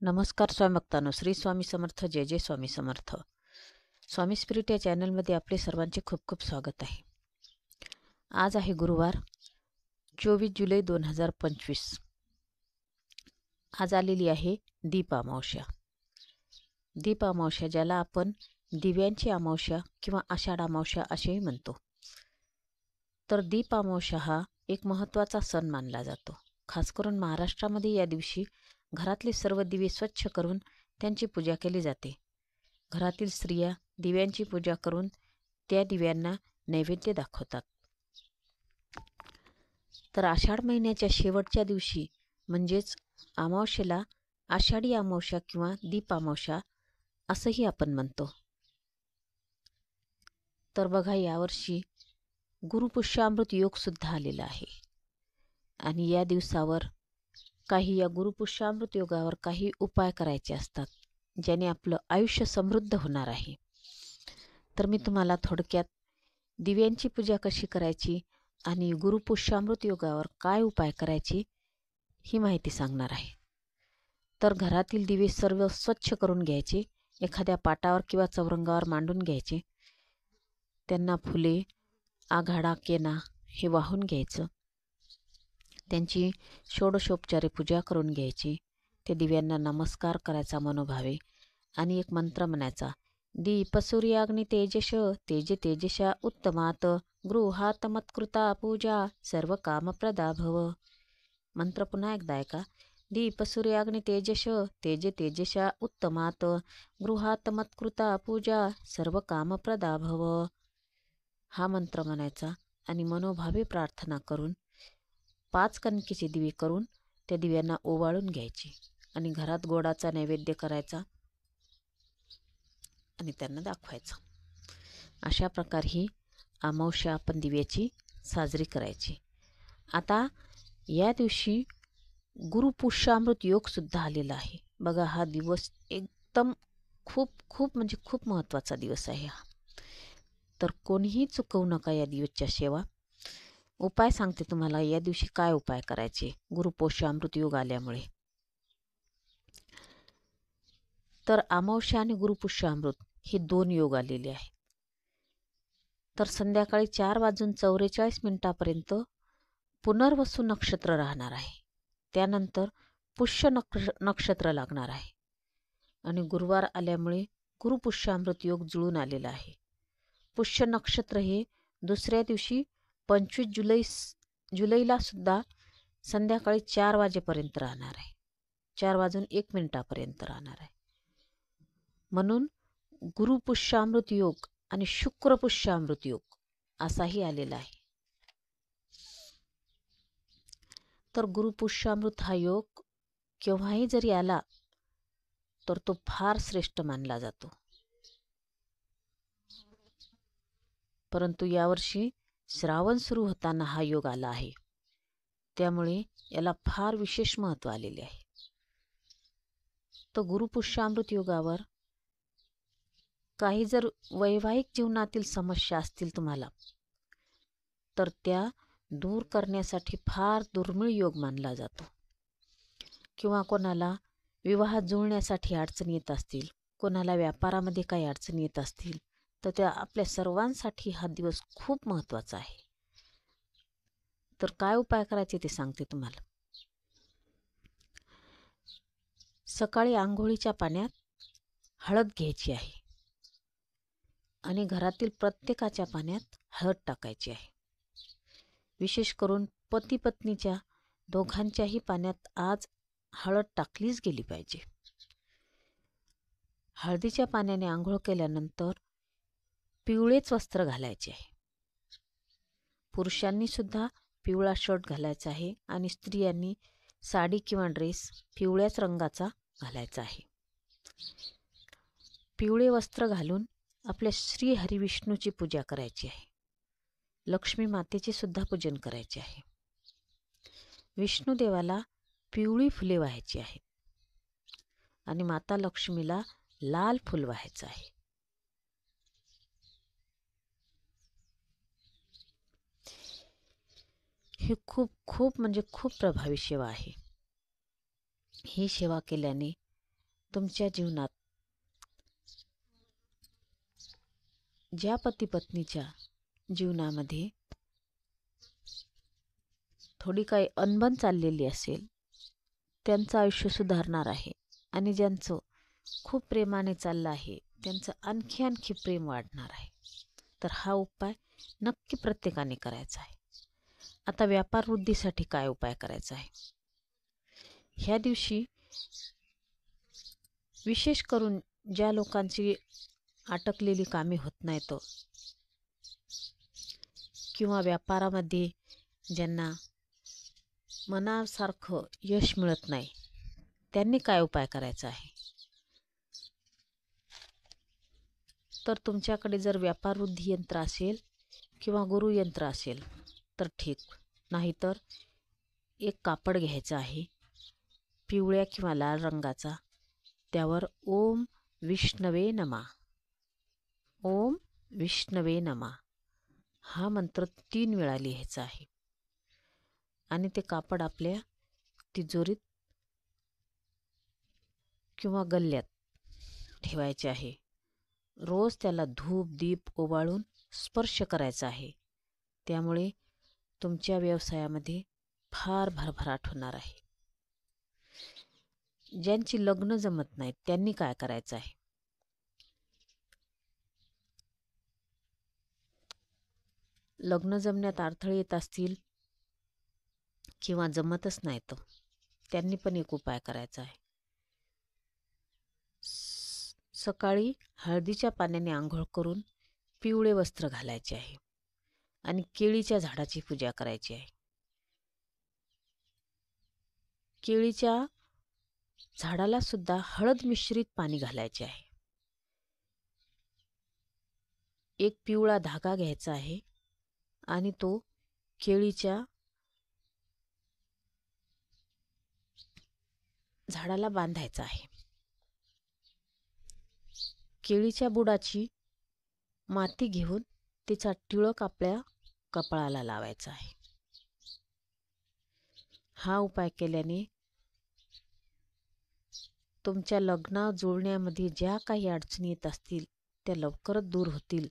नमस्कार स्वामी भक्तांनो, श्री स्वामी समर्थ. जय जय स्वामी समर्थ. स्वामी स्पिरिट या चॅनलमध्ये आपले सर्वांचे खूप खूप स्वागत आहे. आज आहे गुरुवार 24 जुलै 2025. आज आलेली आहे दीप अमावस्या. दीप अमावस्या ज्याला आपण दिव्यांची अमावस्या किंवा आषाढ अमावस्या असेही म्हणतो. तर दीप अमावस्या हा एक महत्त्वाचा सण मानला जातो. खास करून महाराष्ट्रामध्ये या दिवशी घरातले सर्व दिवे स्वच्छ करून त्यांची पूजा केली जाते. घरातील स्त्रिया दिव्यांची पूजा करून त्या दिव्यांना नैवेद्य दाखवतात. तर आषाढ महिन्याच्या शेवटच्या दिवशी म्हणजेच अमावस्येला आषाढी अमावस्या किंवा दीप अमावस्या असंही आपण म्हणतो. तर बघा, यावर्षी गुरुपुष्यामृत योग सुद्धा आलेला आहे आणि या दिवसावर या गुरुपुष्यामृत योगावर काही उपाय करायचे असतात ज्याने आपलं आयुष्य समृद्ध होणार आहे. तर मी तुम्हाला थोडक्यात दिव्यांची पूजा कशी करायची आणि गुरुपुष्यामृत योगावर काय उपाय करायची ही माहिती सांगणार आहे. तर घरातील दिवे सर्व स्वच्छ करून घ्यायचे. एखाद्या पाटावर किंवा चौरंगावर मांडून घ्यायचे. त्यांना फुले, आघाडा, केना हे वाहून घ्यायचं. त्यांची षोडशोपचारे पूजा करून घ्यायची. ते दिव्यांना नमस्कार करायचा मनोभावे आणि एक मंत्र म्हणायचा. दीप सूर्याग्नी तेजश तेज तेजशा उत्तमात गृहात मत्कृता पूजा सर्व कामप्रदा भव. मंत्र पुन्हा एकदा ऐका. दीप सूर्याग्नी तेजश तेज तेजशा उत्तमात गृहात मत्कृता पूजा सर्व कामप्रदा भव. हा मंत्र म्हणायचा आणि मनोभावे प्रार्थना करून 5 कणकीचे दिवे करून त्या दिव्यांना ओवाळून घ्यायचे आणि घरात गोडाचा नैवेद्य करायचा आणि त्यांना दाखवायचा. अशा प्रकारे ही अमावस्या आपण दिव्याची साजरी करायची. आता या दिवशी गुरुपुष्यामृत योग सुद्धा आलेला आहे. बघा, हा दिवस एकदम खूप महत्त्वाचा दिवस आहे हा. तर कोणीही चुकवू नका या दिवसच्या सेवा. उपाय सांगते तुम्हाला या दिवशी काय उपाय करायचे गुरुपुष्यामृत योग आल्यामुळे. तर अमावस्या आणि गुरुपुष्यामृत हे 2 योग आलेले आहेत. तर संध्याकाळी 4:44 पुनर्वसू नक्षत्र राहणार आहे. त्यानंतर पुष्य नक्षत्र लागणार आहे आणि गुरुवार आल्यामुळे गुरुपुष्यामृत योग जुळून आलेला आहे. पुष्य नक्षत्र हे दुसऱ्या दिवशी 25 जुलैला सुद्धा संध्याकाळी 4 वाजेपर्यंत राहणार आहे. 4:01 राहणार आहे. म्हणून गुरुपुष्यामृत योग आणि शुक्रपुष्यामृत योग असाही आलेला आहे. तर गुरुपुष्यामृत हा योग केव्हाही जरी आला तर तो फार श्रेष्ठ मानला जातो. परंतु यावर्षी श्रावण सुरू होताना हा योग आला आहे, त्यामुळे याला फार विशेष महत्त्व आलेले आहे. तो गुरुपुष्यामृत योगावर काही जर वैवाहिक जीवनातील समस्या असतील तुम्हाला, तर त्या दूर करण्यासाठी फार दुर्मिळ योग मानला जातो. किंवा कोणाला विवाहात जुळण्यासाठी अडचणी येत असतील, कोणाला व्यापारामध्ये काही अडचणी येत असतील, तर त्या आपल्या सर्वांसाठी हा दिवस खूप महत्त्वाचा आहे. तर काय उपाय करायचे ते सांगते तुम्हाला. सकाळी आंघोळीच्या पाण्यात हळद घ्यायची आहे आणि घरातील प्रत्येकाच्या पाण्यात हळद टाकायची आहे. विशेष करून पती पत्नीच्या दोघांच्याही पाण्यात आज हळद टाकलीच गेली पाहिजे. हळदीच्या पाण्याने आंघोळ केल्यानंतर पिवळेच वस्त्र घालायचे आहे. पुरुषांनी सुद्धा पिवळा शर्ट घालायचा आहे आणि स्त्रियांनी साडी किंवा ड्रेस पिवळ्याच रंगाचा घालायचा आहे. पिवळे वस्त्र घालून आपल्या श्री हरिविष्णूची पूजा करायची आहे. लक्ष्मी मातेचे सुद्धा पूजन करायचे आहे. विष्णुदेवाला पिवळी फुले वाहायची आहेत आणि माता लक्ष्मीला लाल फुल वाहायचं आहे. ही खूप प्रभावी सेवा आहे. ही सेवा केल्याने तुमच्या जीवनात ज्या पती पत्नीच्या जीवनामध्ये थोडी काही अनबन चाललेली असेल त्यांचं आयुष्य सुधारणार आहे आणि ज्यांचं खूप प्रेमाने चाललं आहे त्यांचं आणखी प्रेम वाढणार आहे. तर हा उपाय नक्की प्रत्येकाने करायचा आहे. आता व्यापार वृद्धीसाठी काय उपाय करायचा आहे? ह्या दिवशी विशेष करून ज्या लोकांची अटकलेली कामे होत नाहीत किंवा व्यापारामध्ये ज्यांना मनासारखं यश मिळत नाही त्यांनी काय उपाय करायचा आहे? तर तुमच्याकडे जर व्यापार वृद्धी यंत्र असेल किंवा गुरुयंत्र असेल तर ठीक, नाहीतर एक कापड घ्यायचं आहे पिवळ्या किंवा लाल रंगाचा, त्यावर ओम विष्णवे नमा, ओम विष्णवे नमा हा मंत्र 3 वेळा लिहायचा आहे आणि ते कापड आपल्या तिजोरीत किंवा गल्ल्यात ठेवायचे आहे. रोज त्याला धूप दीप ओवाळून स्पर्श करायचा आहे. त्यामुळे तुमच्या व्यवसायामध्ये फार भरभराट होणार आहे. ज्यांची लग्न जमत नाहीत त्यांनी काय करायचं आहे? लग्न जमण्यात अडथळे येत असतील किंवा जमतच नाही तर त्यांनी पण एक उपाय करायचा आहे. सकाळी हळदीच्या पाण्याने आंघोळ करून पिवळे वस्त्र घालायचे आहे आणि केळीच्या झाडाची पूजा करायची आहे. केळीच्या झाडाला सुद्धा हळद मिश्रित पाणी घालायचे आहे. एक पिवळा धागा घ्यायचा आहे आणि तो केळीच्या झाडाला बांधायचा आहे. केळीच्या बुडाची माती घेऊन तिचा टिळक आपल्या कपाळाला लावायचा आहे. हा उपाय केल्याने तुमच्या लग्न जुळण्यामध्ये ज्या काही अडचणी येत असतील त्या लवकरच दूर होतील